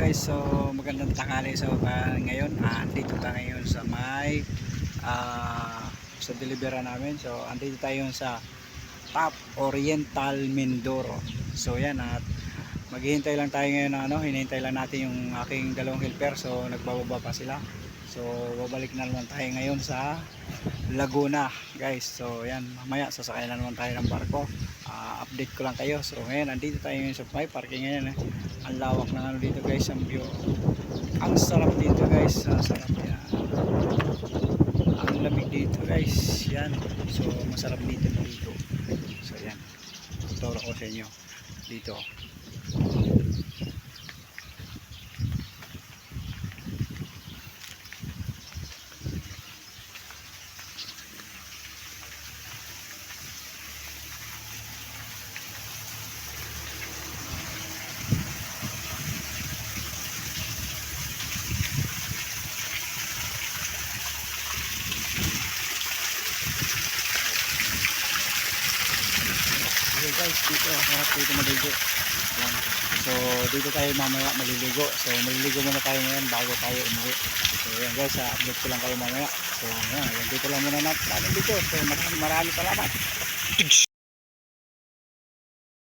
guys, so magandang tanghali. So ngayon, andito tayo ngayon sa may sa delivery namin. So andito tayo sa Top Oriental Mindoro. So yan, at maghihintay lang tayo ngayon na hinihintay lang natin yung aking dalawang helper. So nagbababa pa sila. So babalik na naman tayo ngayon sa Laguna guys. So yan, mamaya sasakay na naman tayo ng barko. Update ko lang kayo. So ngayon andito tayo ngayon sa may parking ngayon. Ang lawak ng dito guys, ang view. Ang sarap dito guys, sarap yan. Ang lamig dito guys, yan. So masarap dito. So yan, tuturo ko sa inyo dito. Okay guys, dito harap dito maligo. Yan. So dito tayo mamaya maliligo. So maliligo muna tayo ngayon bago tayo umuwi. So yan guys, update ko lang kayo mamaya. So yan, dito lang muna natin dito. So maraming salamat.